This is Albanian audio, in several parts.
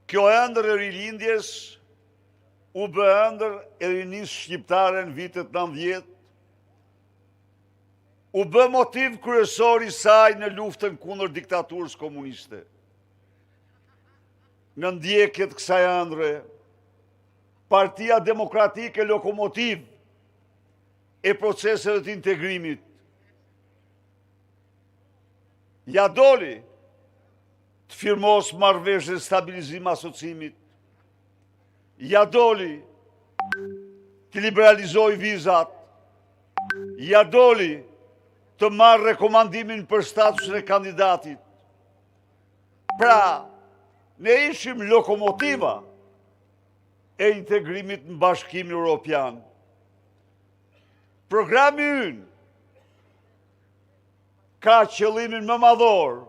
Kjo ëndër e rilindjes u bë ëndër e rinisë shqiptare në vitet 90, u bë motiv kryesor i saj në luftën kundër diktaturës komuniste. Në ndjekjet kësaj ëndre, Partia Demokratike lokomotiv e proceseve të integrimit, ja doli të firmos marrëveshje stabilizim asocimit, ja doli të liberalizoj vizat, ja doli të marrë rekomandimin për statusin e kandidatit. Pra, ne ishim lokomotiva e integrimit në Bashkimin Evropian. Programi ynë ka qëllimin më madhor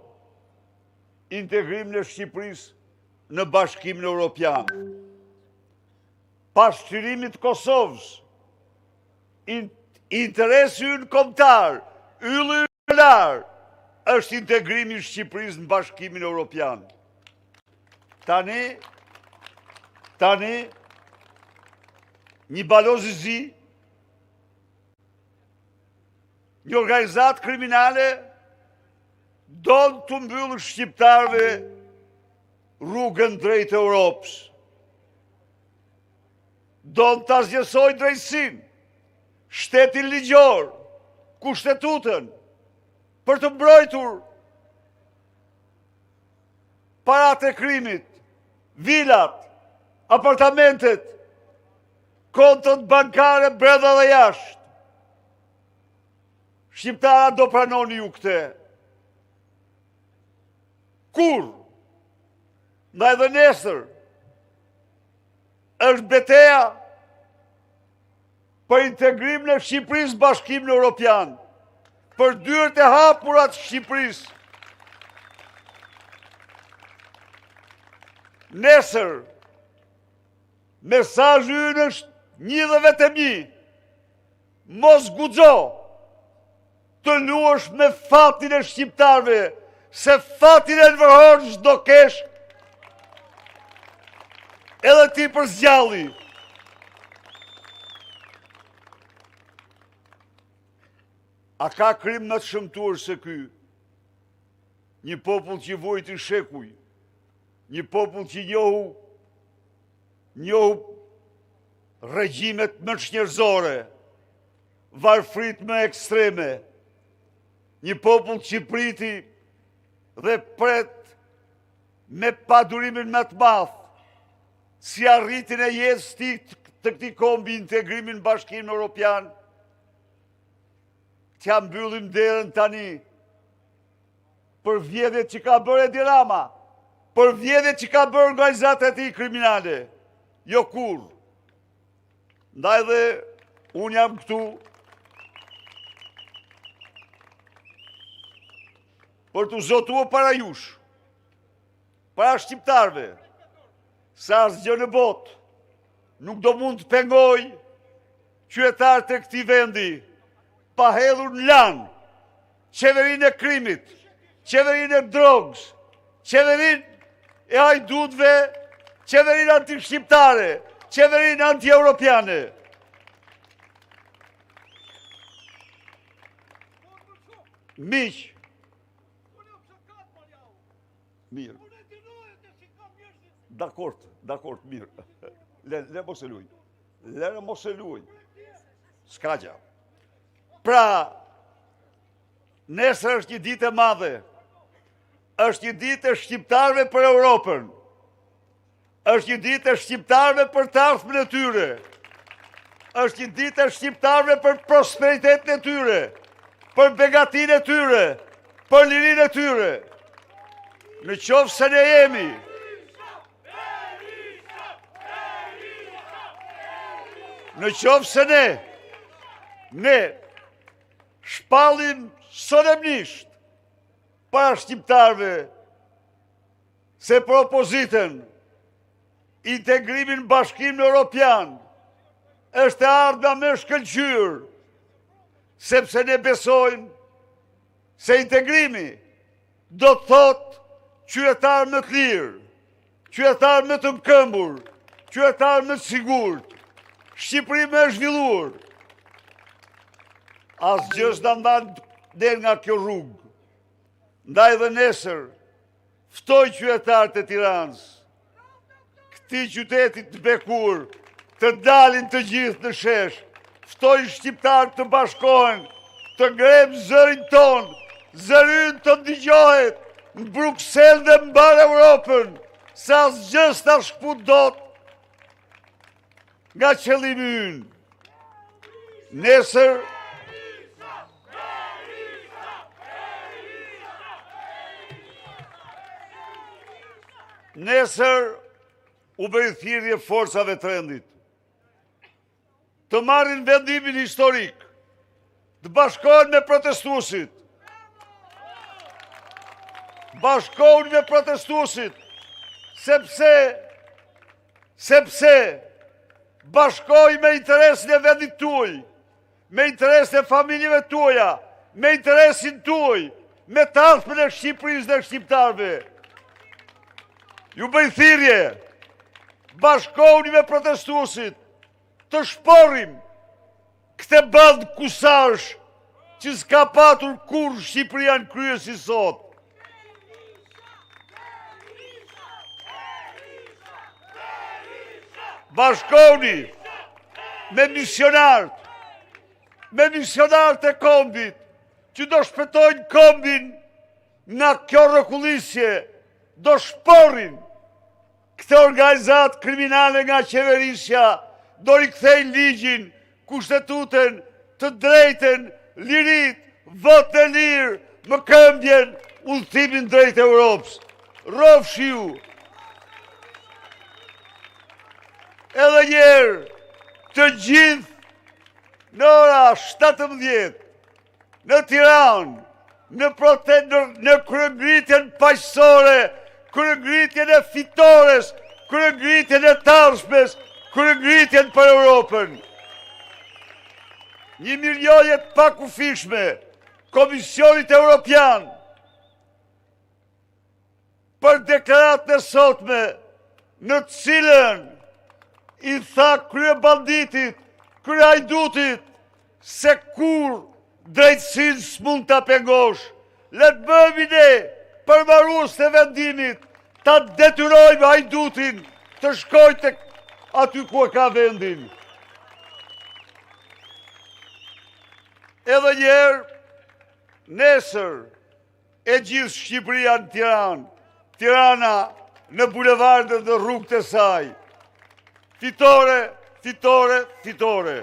integrimin e Shqipërisë në Bashkimin Evropian. Pas shtyrimit të Kosovës, interesi ynë kombëtar, ylli ynar, është integrimi i Shqipërisë në Bashkimin Evropian. Tani, një balozizi, një organizatë kriminale donë të mbyllë shqiptarve rrugën drejt Europës. Donë të azjesoj drejtsin, shtetin ligjor, kushtetutën, për të mbrojtur parat e krimit, vilat, apartamentet, kontët bankare brenda dhe jashtë. Shqiptara do pranoni ju këte. Kur, ndaj dhe nesër, është beteja për integrim në Shqipërisë në Bashkimin Evropian, për dyert e hapurat Shqipërisë. Nesër, mesazhi ynë është një dhe vetëm një, mos guxo të luash me fatin e shqiptarve, se fatin e nënvërhon çdo kesh, edhe ti për zgjalli. A ka krim më të shëmtuar se ky? Një popull që vojti shekuj, një popull që njohu regjimet më çnjerëzore, varfrit më ekstreme, një popull që priti dhe pret me padurimin më të madh, si arritin e jetës të këtij kombi integrimin në Bashkimin Evropian. T'ja mbyllim derën tani për vjedhjet që ka bërë Edi Rama, për vjedhjet që ka bërë organizatat e tij kriminale. Jo kur. Ndaj dhe unë jam këtu për të zotuar para jush, para shqiptarve, sa asgjë në botë nuk do mund të pengoj qytetarët e këtij vendi pa hedhur në lan qeverinë e krimit, qeverinë e drogës, qeverinë e hajdutëve, qeverinë anti-shqiptare, qeverinë anti-europiane. Miq, mirë. Dakord, mirë. Le mos e luaj. Le mos e luaj. S'ka gjë. Pra, nesër është një ditë e madhe. Është një ditë e shqiptarëve për Europën. Është një ditë e shqiptarëve për të ardhmen e tyre. Është një ditë e shqiptarëve për prosperitetin e tyre, për begatinë e tyre, për lirinë e tyre. Në qoftë se ne jemi në qoftë se ne shpallim solemnisht para shqiptarëve se për opozitën integrimin në Bashkimin Evropian është e ardhma me shkëlqyer, sepse ne besojmë se integrimi do të thotë qytetar më të lirë, qytetar më të këmbur, qytetar më të sigurt, Shqipëri më e zhvilluar. Asgjë s'na ndan del nga kjo rrugë. Ndaj dhe nesër, ftoj qytetarët e Tiranës, këtij qyteti të bekur, të dalin të gjithë në shesh, ftoj shqiptarët të bashkohen, të ngrem zërin ton, zërin të ndigjohet në Bruksel dhe në mbar Europën, se asgjë s'na shkput dot nga qëllimi ynë. Nesër, u bëri thirrje forcave të rendit të marrin vendimin historik, të bashkohen me protestuesit. Bashkohen me protestuesit, sepse bashkoj me interesin e vendit tuaj, me interesin e familjeve tuaja, me interesin tuaj, me të ardhmen e Shqipërisë dhe shqiptarëve. Ju bëj thirrje, bashkohuni me protestuesit, të shporim këtë band kusash që s'ka patur kur Shqipëria në krye si sot. Bashkohuni me misionarët e kombit, që do shpëtojnë kombin nga kjo rrëkullisje, do shporin këtë organizat kriminale nga qeverisja, do rikthejnë ligjin, kushtetutën, të drejten, lirit, votë e lirë, më këmbjen, udhëtimin drejt Europës. Rrofshi ju. Edhe njerë, të gjithë në ora 17, në Tiranë, në kryengritjen paqësore, kryengritjen e fitores, kryengritjen e tashmes, kryengritjen për Europën. Një mirënjohje të pakufishme, Komisionit Evropian, për deklaratën e sotme, në të cilën i tha kryebanditit, kryehajdutit, se kur drejtësinë s'mund ta pengosh, le të bëhemi ne përmbarues të vendimit, ta detyrojmë hajdutin të shkojë tek aty ku e ka vendin. Edhe njerë, nesër, e gjithë Shqipëria në Tiranë, Tirana në bulevardet dhe rrugët e saj. Fitore, fitore, fitore.